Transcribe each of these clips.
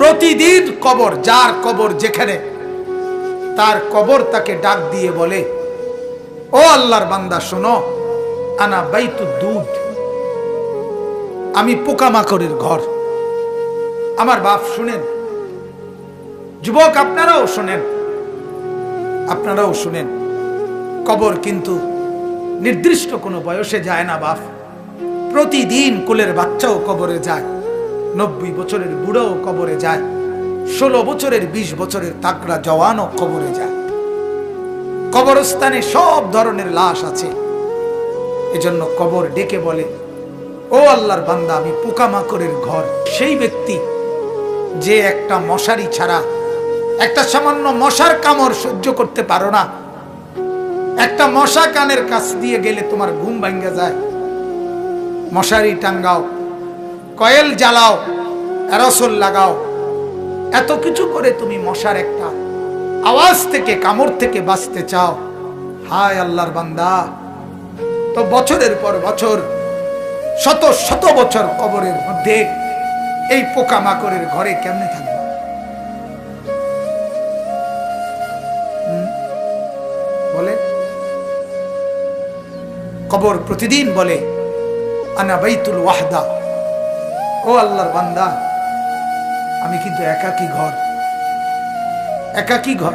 প্রতিদিন কবর, যার কবর যেখানে, তার কবর তাকে ডাক দিয়ে বলে, ও আল্লাহর বান্দা শোনো, আনা বাইতু দুধ, আমি পোকামাকড়ের ঘর। আমার বাপ শুনেন, যুবক আপনারাও শুনেন, আপনারাও শুনেন, কবর কিন্তু নির্দিষ্ট কোনো বয়সে যায় না বাপ। প্রতিদিন কোলের বাচ্চাও কবরে যায়, 90 বছরের বুড়োও কবরে যায়, 16 বছরের 20 বছরের তাকড়া জওয়ানও কবরে যায়। কবরস্থানে সব ধরনের লাশ আছে। এজন্য কবর ডেকে বলে, ও আল্লাহর বান্দা, আমি পোকামাকড়ের ঘর। সেই ব্যক্তি যে একটা মশারি ছাড়া, একটা সামান্য মশার কামড় সহ্য করতে পারো না, একটা মশা কানের কাছ দিয়ে গেলে তোমার ঘুম ভাঙ্গা যায়, মশারি টাঙ্গাও, কয়েল জ্বালাও, অ্যারোসল লাগাও, এত কিছু করে তুমি মশার একটা আওয়াজ থেকে, কামড় থেকে বাঁচতে চাও। হায় আল্লাহর বান্দা, তো বছরের পর বছর, শত শত বছর কবরের মধ্যে এই পোকামাকড়ের ঘরে কেমনে থাকবে? বলে কবর প্রতিদিন বলে, আনা বাইতুল ওয়াহদা, ও আল্লাহর বান্দা, আমি কিন্তু একাকী ঘর, একাকী ঘর,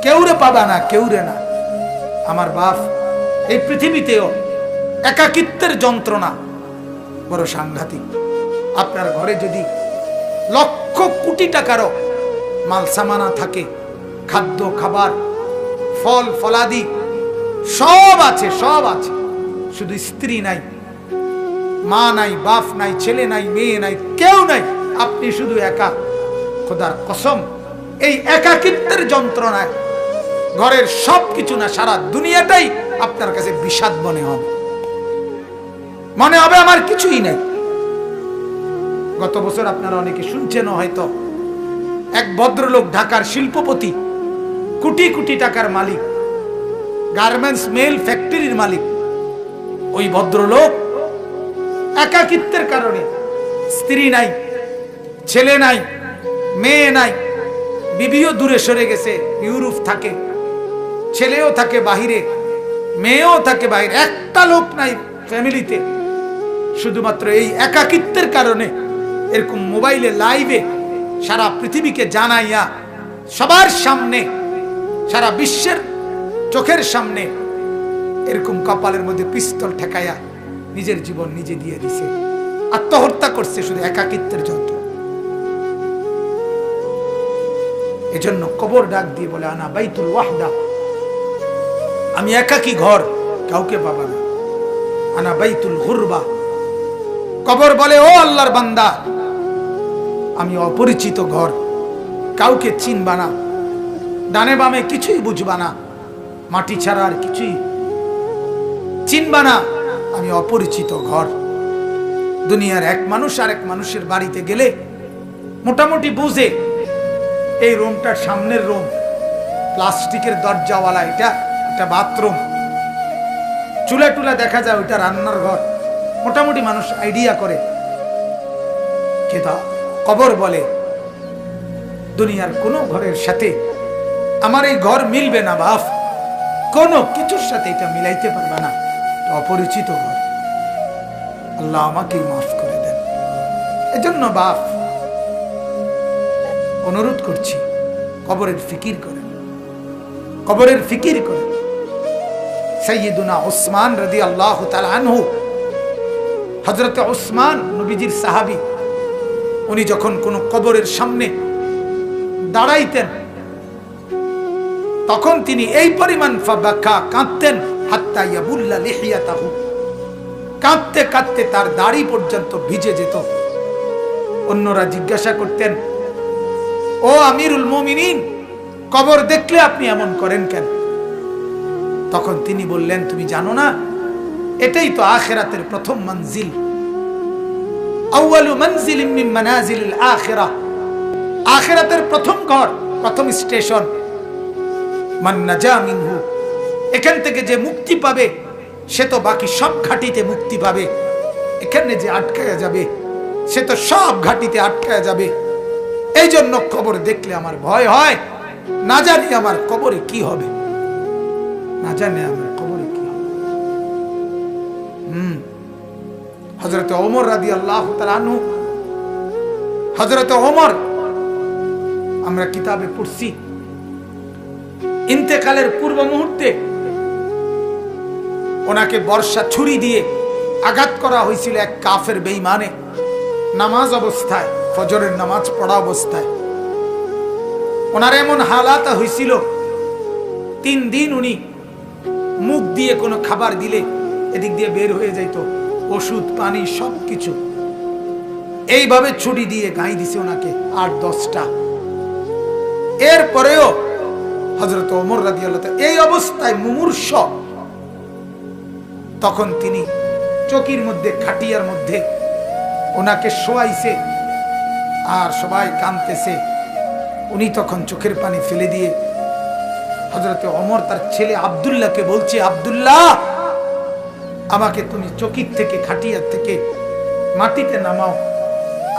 কেউরে পাবা না, কেউরে না। আমার বাপ, এই পৃথিবীতেও একাকিত্বের যন্ত্রণা বড় সাংঘাতিক। আপনার ঘরে যদি লক্ষ কোটি টাকারও মাল সামানা থাকে, খাদ্য খাবার, ফল ফলাদি সব আছে, সব আছে, শুধু স্ত্রী নাই, মা নাই, বাপ নাই, ছেলে নাই, মেয়ে নাই, কেউ নাই, আপনি শুধু একা। খোদার কসম, এই একাকিত্বের যন্ত্রণায় ঘরের সব কিছু না, সারা দুনিয়াটাই আপনার কাছে বিষাদ মনে হবে, মনে হবে আমার কিছুই নেই। গত বছর আপনারা অনেকে শুনছেন হয়তো, এক ভদ্রলোক, ঢাকার শিল্পপতি, কোটি কোটি টাকার মালিক, গার্মেন্টস মেল ফ্যাক্টরির মালিক, ওই ভদ্রলোক একাকিত্বের কারণে, স্ত্রী নাই, ছেলে নাই, মেয়ে নাই, বিবিও দূরে সরে গেছে, ইউরোপ থাকে, ছেলেও থাকে বাহিরে, মেয়েও থাকে বাহিরে, একটা লোক নাই ফ্যামিলিতে। শুধুমাত্র এই একাকিত্বের কারণে এরকম মোবাইলে লাইভে সারা পৃথিবীকে জানাইয়া, সবার সামনে, সারা বিশ্বের চোখের সামনে এরকম কপালের মধ্যে পিস্তল ঠেকাইয়া নিজের জীবন নিজে দিয়ে দিছে, আত্মহত্যা করছে শুধু একাকিত্বের যন্ত্র। এজন্য কবর ডাক দিয়ে বলে, আনা বাইতুল ওয়াহদা, আমি একাকী ঘর, কাউকে পাবা না। আনা বাইতুল গুরবা, কবর বলে, ও আল্লাহর বান্দা, আমি অপরিচিত ঘর, কাউকে চিনবা না, ডানে বামে কিছুই বুঝবা না, মাটি ছাড়া আর কিছুই চিনবা না, আমি অপরিচিত ঘর। দুনিয়ার এক মানুষ আর এক মানুষের বাড়িতে গেলে মোটামুটি বুঝে, এই রুমটার সামনের রুম, প্লাস্টিকের দরজাওয়ালা, এটা একটা বাথরুম, চুলা টুলা দেখা যায়, ওইটা রান্নার ঘর, মোটামুটি মানুষ আইডিয়া করে। কিন্তু কবর বলে, দুনিয়ার কোনো ঘরের সাথে আমার এই ঘর মিলবে না বাপ, কোনো কিছুর সাথে এটা মিলাইতে পারবে না, অপরিচিত ঘর। আল্লাহ আমাকে মাফ করে দেন। এজন্য বাপ, অনুরোধ করছি, কবরের ফিকির করেন, কবরের ফিকির করেন। সাইয়্যিদুনা উসমান রাদিয়াল্লাহু তাআলা আনহু, হযরত উসমান নবীজির সাহাবী, উনি যখন কোন কবরের সামনে দাঁড়াইতেন, তখন তিনি এই পরিমাণ ফাবাকা, কাঁদতেন, হাত্তা ইয়াবুল্লা লিহিয়াতাহু, কাঁদতে কাঁদতে তার দাড়ি পর্যন্ত ভিজে যেত। অন্যরা জিজ্ঞাসা করতেন, ও আমিরুল মুমিনিন, কবর দেখলে আপনি এমন করেন কেন? তখন তিনি বললেন, তুমি জানো না, এটাই তো আখিরাতের প্রথম মঞ্জিল, আউয়ালু মানজিলিন মিন মানাজিলিল আখিরাহ, আখিরাতের প্রথম ঘর, প্রথম স্টেশন। মান নাজা মিনহু, এখান থেকে যে মুক্তি পাবে সে তো বাকি সব ঘাটিতে মুক্তি পাবে, এখানে যে আটকায়া যাবে সে তো সব ঘাটিতে আটকায়া যাবে। এই জন্য কবর দেখলে আমার ভয় হয়, না জানি আমার কবরে কি হবে, না জানি আমার কবরে কি হবে। হযরত ওমর রাদিয়াল্লাহু তাআলা আনহু, হযরত ওমর আমরা কিতাবে পড়ছি, ইন্তেকালের পূর্ব মুহূর্তে ওনাকে বর্ষা ছুরি দিয়ে আঘাত করা হয়েছিল এক কাফের বেঈমানে, নামাজ অবস্থায়, ফজরের নামাজ পড়া অবস্থায়। ওনার এমন হালাত হয়েছিল, 3 দিন উনি মুখ দিয়ে কোনো খাবার দিলে এদিক দিয়ে বের হয়ে যাইত, ওষুধ পানি সবকিছু। এইভাবে ছুরি দিয়ে গাই দিছে ওনাকে 8-10টা। এরপরেও হযরত ওমর রাদিয়াল্লাহু তাআলা এই অবস্থায় মুমূর্ষ, তখন তিনি চকির মধ্যে, খাটিয়ার মধ্যে ওনাকে শোয়াইছে, আর সবাই কাঁদতেছে। উনি তখন চোখের পানি ফেলে দিয়ে হযরত ওমর তার ছেলে আব্দুল্লাহকে বলছে, আব্দুল্লাহ, আমাকে তুমি চকির থেকে, খাটিয়ার থেকে মাটিতে নামাও,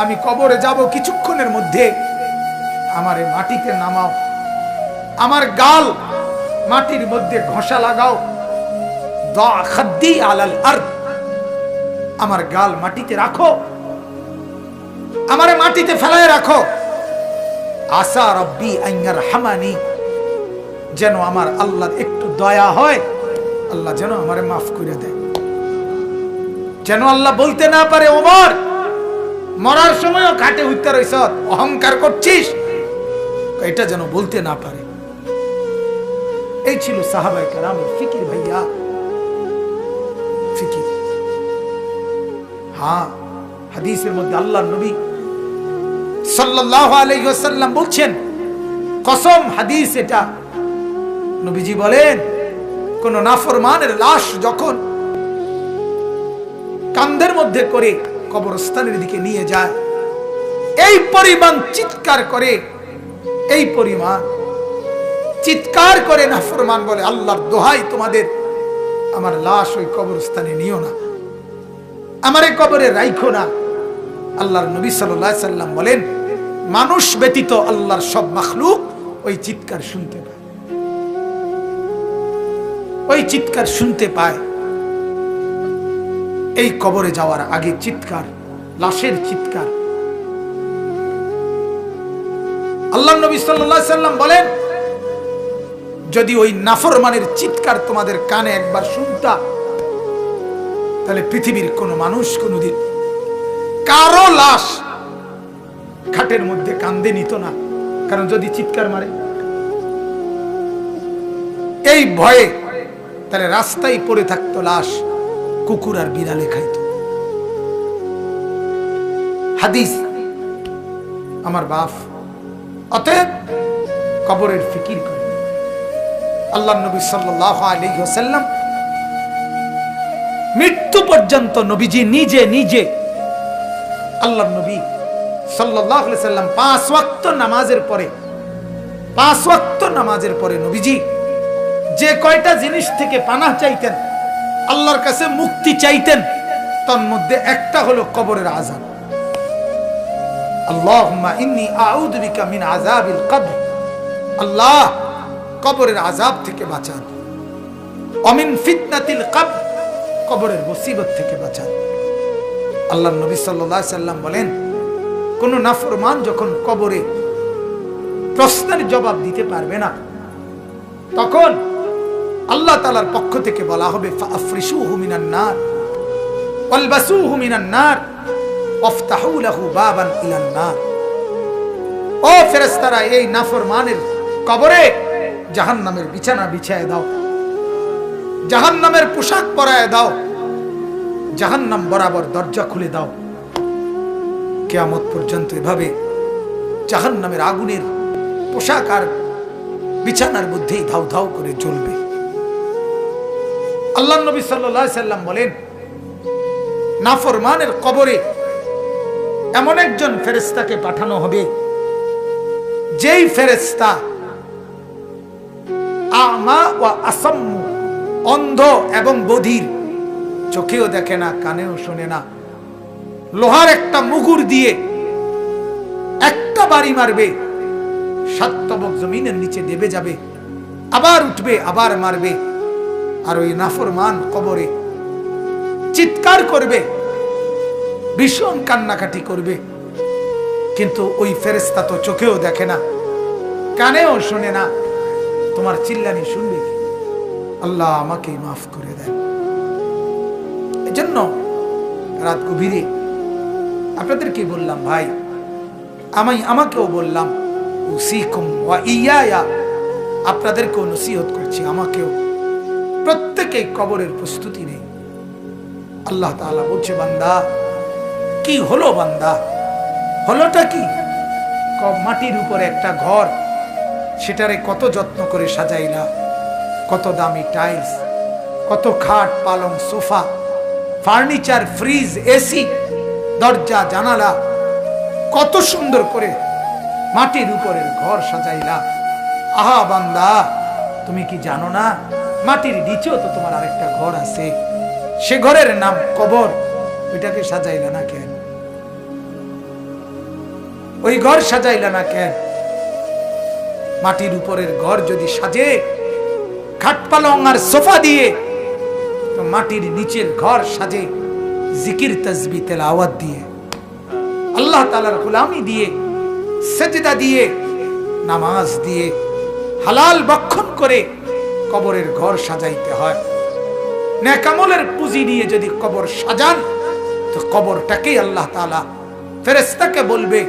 আমি কবরে যাব কিছুক্ষণের মধ্যে, আমারে মাটিতে নামাও, আমার গাল মাটির মধ্যে ঘষা লাগাও, দা খাদ্দি আলাল আরদ, আমার গাল মাটিতে রাখো, আমারে মাটিতে ফেলায় রাখো, আসা রব্বি আন ইয়ারহামানি, যেন আমার আল্লাহর একটু দয়া হয়, আল্লাহ যেন আমারে মাফ করে দেয়, যেন আল্লাহ বলতে না পারে, ওমর মরার সময়ও ঘাটে উঠতে রইছ, অহংকার করছিস, এটা যেন বলতে না পারে। এই ছিল সাহাবায়ে কেরামের ফিকির ভাইয়া, ফিকির। হ্যাঁ, হাদিসের মধ্যে আল্লাহর নবী সাল্লাল্লাহু আলাইহি ওয়াসাল্লাম বলছেন, কসম, হাদিস এটা, নবীজি বলেন, কোন নাফরমানের লাশ যখন কাঁধের মধ্যে করে কবরস্থানের দিকে নিয়ে যায়, এই পরিমাণ চিৎকার করে, এই পরিমাণ চিৎকার করে নাফরমান বলে, আল্লাহর দোহাই তোমাদের, আমার লাশ ওই কবরস্থানে নিও না, আমারে কবরে রাইখো না। আল্লাহর নবী সাল্লাল্লাহু আলাইহি সাল্লাম বলেন, মানুষ ব্যতীত আল্লাহর সব মাখলুক ওই চিৎকার শুনতে পায়, ওই চিৎকার শুনতে পায়। এই কবরে যাওয়ার আগে চিৎকার, লাশের চিৎকার। আল্লাহর নবী সাল্লাল্লাহু আলাইহি সাল্লাম বলেন, যদি ওই নাফরমানের চিৎকার তোমাদের কানে একবার শুনতা, তাহলে পৃথিবীর কোন মানুষ কোনদিন কারো লাশ খাটের মধ্যে কান্দে নিত না, কারণ যদি চিৎকার মারে এই ভয়ে, তাহলে রাস্তায় পড়ে থাকতো লাশ, কুকুর আর বিড়ালে খাইত। হাদিস আমার বাপ। অতএব কবরের ফিকির করে। আল্লাহর নবী সাল্লাল্লাহু আলাইহি ওয়াসাল্লাম মৃত্যু পর্যন্ত নবীজি নিজে নিজে, আল্লাহর নবী সাল্লাল্লাহু আলাইহি ওয়াসাল্লাম 5 ওয়াক্ত নামাজের পরে নবীজি যে কয়টা জিনিস থেকে পানাহ চাইতেন, আল্লাহর কাছে মুক্তি চাইতেন, তার মধ্যে একটা হলো কবরের আযাব। আল্লাহুম্মা ইন্নী আউযু বিকা মিন আযাবিল কবর, আল্লাহ কবরের আযাব থেকে বাঁচান, অমিন ফিতনাতিল কবর, কবরের মুসিবত থেকে বাঁচান। আল্লাহর নবী সাল্লাল্লাহু আলাইহি সাল্লাম বলেন, কোন নাফরমান যখন কবরে প্রশ্নের জবাব দিতে পারবে না, তখন আল্লাহ তাআলার পক্ষ থেকে বলা হবে, ফাআফরিশুহু মিনান নার ওয়ালবাসুহু মিনান নার ওয়াফতাহু লাহু বাবান ইলান নার। ও ফেরেশতারা, এই নাফরমানের কবরে জাহান্নামের বিছানা বিছায় দাও, জাহান্নামের পোশাক পরায় দাও, জাহান্নাম বরাবর দরজা খুলে দাও। কিয়ামত পর্যন্ত এভাবে জাহান্নামের আগুনের পোশাক আর বিছানার মধ্যেই ধাউ ধাউ করে জ্বলবে। আল্লাহর নবী সাল্লাল্লাহু আলাইহি সাল্লাম বলেন, নাফরমানের কবরে এমন একজন ফেরেশতাকে পাঠানো হবে, যেই ফেরেশতা আমা ওয়া আসাম্মু, অন্ধ এবং বধির, চোখেও দেখে না, কানেও শোনে না, লোহার একটা মুগুর দিয়ে একটা বাড়ি মারবে, 7 তবক জমিনের নিচে দেবে যাবে, আবার উঠবে, আবার মারবে। আর ওই নাফরমান কবরে চিৎকার করবে, ভীষণ কান্নাকাটি করবে। কিন্তু ওই ফেরেশতা তো চোখেও দেখে না, কানেও শোনে না, তোমার চিল্লানি শুনবে কি? আল্লাহ আমাকে মাফ করে দেন। এজন্য রাত গভীরে আপনাদেরকে বললাম, ভাই আমাকেও বললাম, উসিকুম ওয়া ইয়া, আপনাদেরকেও নসিহত করছি, আমাকেও। প্রত্যেকে কবরের প্রস্তুতি নেই। আল্লাহ তাআলা বলছে, বান্দা কি হলো? বান্দা হলোটা কি? মাটির উপরে একটা ঘর, সেটারে কত যত্ন করে সাজাইলা, কত দামি টাইলস, কত খাট পালং সোফা, ফার্নিচার, ফ্রিজ, এসি, দরজা জানালা, কত সুন্দর করে মাটির উপরের ঘর সাজাইলা। আহা বান্দা, তুমি কি জানো না মাটির নিচেও তো তোমার আরেকটা ঘর আছে, সে ঘরের নাম কবর। ওইটাকে সাজাইলা না কেন? ওই ঘর সাজাইলা না কেন? মাটির উপরের ঘর যদি সাজে খাট পালং আর সোফা দিয়ে, তো মাটির নিচের ঘর সাজে জিকির তাসবিহ তেলাওয়াত দিয়ে, আল্লাহ তাআলার গোলামি দিয়ে, সেজদা দিয়ে, নামাজ দিয়ে, হালাল ভক্ষণ করে কবরের ঘর সাজাইতে হয়। নেক আমলের পুঁজি নিয়ে যদি কবর সাজান, তো কবরটাকেই আল্লাহ তাআলা ফেরেশতাকে বলবে,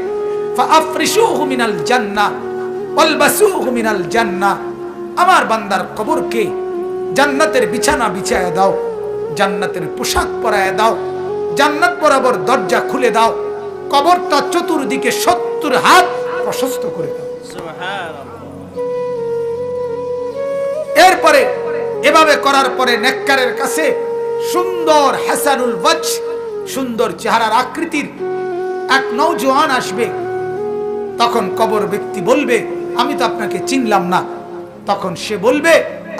ফাআফরিশুহু মিনাল জান্নাহ ওয়ালবাসুহু মিনাল জান্নাহ, আমার বান্দার কবরকে জান্নাতের বিছানা বিছায়া দাও, জান্নাতের পোশাক পরায়া দাও, জান্নাত বরাবর দরজা খুলে দাও, কবরটা চতুর্দিকে 70 হাত প্রশস্ত করে দাও। এরপরে এভাবে করার পরে নেককারের কাছে সুন্দর হাসানুল ওয়াজহ, সুন্দর চেহারার আকৃতির এক নওজোয়ান আসবে। তখন কবর ব্যক্তি বলবে, আমি তো আপনাকে চিনলাম না। তখন সে বলবে,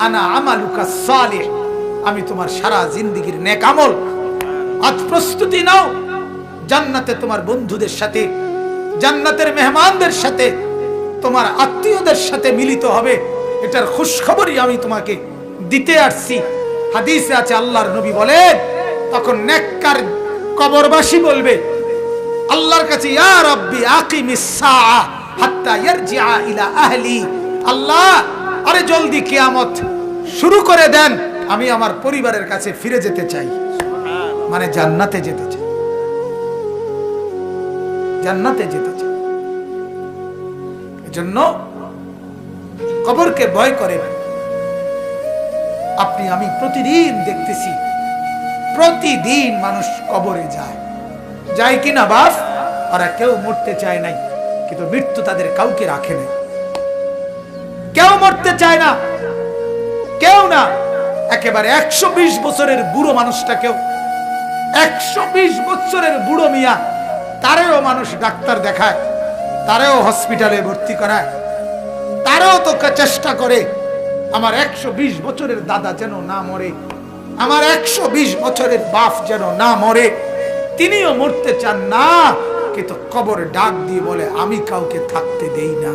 আনা আমালুকা সালিহ, আমি তোমার সারা জিন্দেগীর নেক আমল। আজ প্রস্তুতি নাও, জান্নাতে তোমার বন্ধুদের সাথে, জান্নাতের মেহমানদের সাথে, তোমার আত্মীয়দের সাথে মিলিত হবে। এটার খুশখবরই আমি তোমাকে দিতে আসছি। হাদিসে আছে, আল্লাহর নবী বলেন, তখন নেককার কবরবাসী বলবে আল্লাহর কাছে, ইয়া রাব্বি আকিমিস সাআ হাত্তা ইয়ারজিআ ইলা আহলি, আল্লাহ আরে জলদি কিয়ামত শুরু করে দেন, আমি আমার পরিবারের কাছে ফিরে যেতে চাই। মানে জান্নাতে যেতে চাই, জান্নাতে যেতে চাই। এজন্য কবরকে ভয় করে। আপনি আমি প্রতিদিন দেখতেছি, প্রতিদিন মানুষ কবরে যায়, যায় কিনা বাপ? ওরা কেউ মরতে চায় নাই, কিন্তু মৃত্যু তাদের কাউকে রাখে নাই। কেউ মরতে চায় না, কেউ না। একেবারে 120 বছরের বুড়ো মানুষটাকেও, 120 বছরের বুড়ো মিয়া, তারেও মানুষ ডাক্তার দেখায়, তারেও হসপিটালে ভর্তি করায়, তারেও তো চেষ্টা করে আমার 120 বছরের দাদা যেন না মরে, আমার 120 বছরের বাপ যেন না মরে। তিনিও মরতে চান না, কিন্তু কবরে ডাক দিয়ে বলে, আমি কাউকে থাকতে দেই না।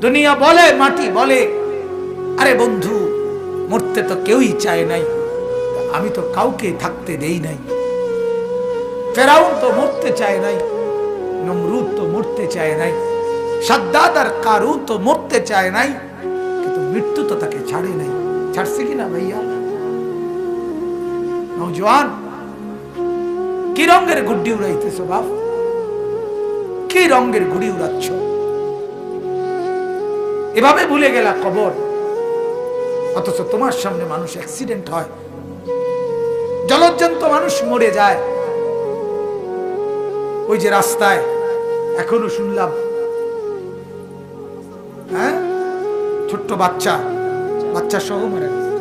দুনিয়া বলে, মাটি বলে, আরে বন্ধু মরতে তো কেউই চায় নাই, আমি তো কাউকে থাকতে দেই নাই। ফেরাউন তো মরতে চায় নাই, নমরুদ তো মরতে চায় নাই, সাদ্দাদ আর কারুন তো মরতে চায় নাই, কিন্তু মৃত্যু তো তাকে ছাড়ে নাই। ছাড়ছে কিনা ভাইয়া? নওজোয়ান, কি রঙের গুড্ডি উড়াইতেছ বাপ? কি রঙের গুড়ি উড়াচ্ছ? এভাবে ভুলে গেলা কবর, অথচ তোমার সামনে মানুষ অ্যাক্সিডেন্ট হয়, জলজ্জন্ত মানুষ মরে যায়। ওই যে রাস্তায় এখনো শুনলাম, হ্যাঁ, ছোট্ট বাচ্চা সহ মারা গেছে।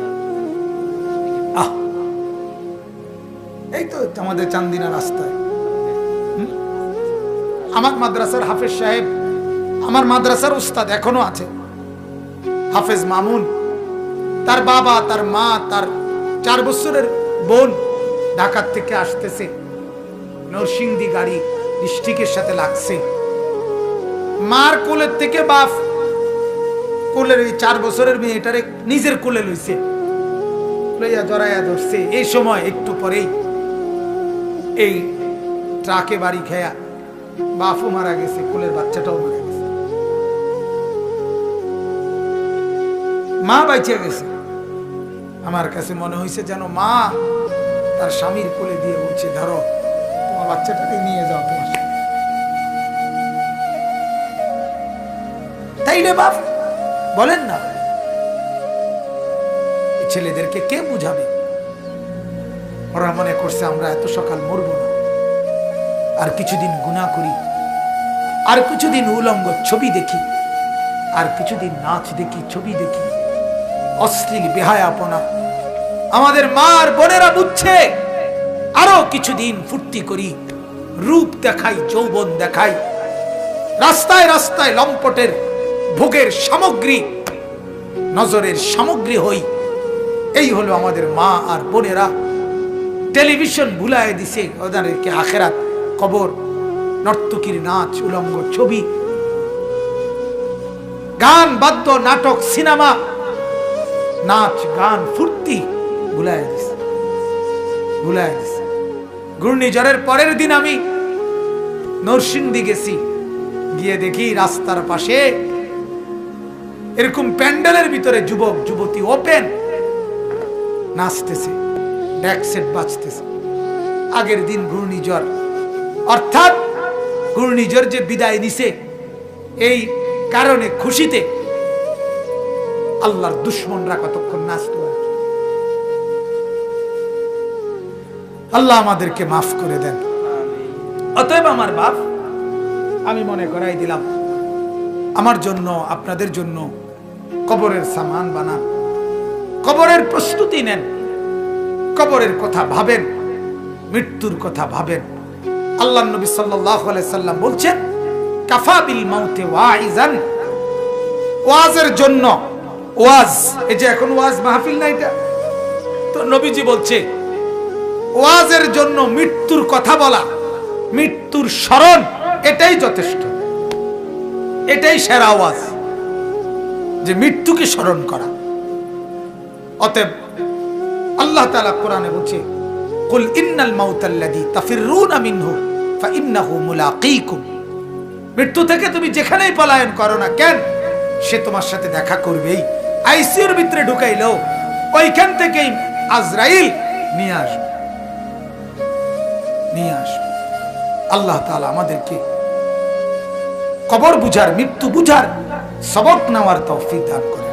এই তো আমাদের চান্দিনা রাস্তায়। আমার মাদ্রাসার হাফেজ সাহেব, আমার মাদ্রাসার উস্তাদ এখনো আছে, হাফেজ মামুন। তার বাবা, তার মা, তার 4 বছরের বোন ঢাকা থেকে আসতেছে, নরসিংদী গাড়ি ডিস্ট্রিক্টের সাথে লাগছে। মার কোলের থেকে বাপ কোলের ওই 4 বছরের মেয়েটারে নিজের কোলে লইছে, লইয়া জড়াইয়া ধরছে। এই সময় একটু পরেই এই ট্রাকে বাড়ি খেয়া বাপও মারা গেছে, কোলের বাচ্চাটাও মারা গেছে, মা বাইচে গেছে। আমার কাছে মনে হয়েছে যেন মা তার স্বামীর কোলে দিয়ে বলছে, ধরো তোমার বাচ্চাটাকে নিয়ে যাও তোমার সাথে। তাই রে বাপ, বলেন না, ছেলেদেরকে কে বুঝাবে? ওরা মনে করছে আমরা এত সকাল মরব না, আর কিছুদিন গুনাহ করি, আর কিছুদিন উলঙ্গ ছবি দেখি, আর কিছুদিন নাচ দেখি, ছবি দেখি, অশ্লীল বেহায়াপনা। আমাদের মা আর বোনেরা বুঝছে আরো কিছুদিন ফুর্তি করি, রূপ দেখাই, যৌবন দেখাই, রাস্তায় রাস্তায় লম্পটের ভোগের সামগ্রী, নজরের সামগ্রী হই। এই হলো আমাদের মা আর বোনেরা। টেলিভিশন ভুলায় দিছে ওদেরকে আখেরাত, কবর, নর্তকীর নাচ, উলঙ্গ ছবি, গান, বাদ্য, নাটক, সিনেমা, নাচ গান, ফুর্তি ভুলায় দিছে, ভুলায় দিছে। ঘূর্ণিঝড়ের পরের দিন আমি নরসিংদী গেছি, গিয়ে দেখি রাস্তার পাশে এরকম প্যান্ডেলের ভিতরে যুবক যুবতী ওপেন নাচতেছে, ডেক সেট বাজতেছে। আগের দিন ঘূর্ণিঝড়, অর্থাৎ ঘূর্ণিঝড় যে বিদায় নিছে এই কারণে খুশিতে আল্লাহর দুশমনরা কতক্ষণ নাচত। আল্লাহ আমাদেরকে মাফ করে দেন। অতএব আমার বাপ, আমি মনে করাই দিলাম, আমার জন্য আপনাদের জন্য কবরের সামান বানান, কবরের প্রস্তুতি নেন, কবরের কথা ভাবেন, মৃত্যুর কথা ভাবেন। আল্লাহ নবী সাল্লাল্লাহু আলাইহি সাল্লাম বলছেন, কাফা বিল মাউতে ওয়াইজান, ওয়াজের জন্য, ওয়াজ, এই যে এখন ওয়াজ মাহফিল না, এটা তো নবীজি বলছে ওয়াজের জন্য মৃত্যুর কথা বলা, মৃত্যুর স্মরণ, এটাই যথেষ্ট, এটাই সেরা ওয়াজ, যে মৃত্যুকে স্মরণ করা। অতএব আল্লাহ তাআলা কোরআনে বলছে, কুল ইন্নাল মাউতাল্লাযী তাফিররুনা মিনহু ফাইন্নাহু মুলাকীকুম, মৃত্যু থেকে তুমি যেখানেই পলায়ন করো না কেন, সে তোমার সাথে দেখা করবেই। আইসিইউর ভিতরে ঢুকাইলো, ওইখান থেকেই আজরাইল নিয়ে আসবে, নিয়ে আসবে। আল্লাহ তাআলা আমাদেরকে কবর বুঝার, মৃত্যু বুঝার, সবক নেওয়ার তৌফিক দান করে।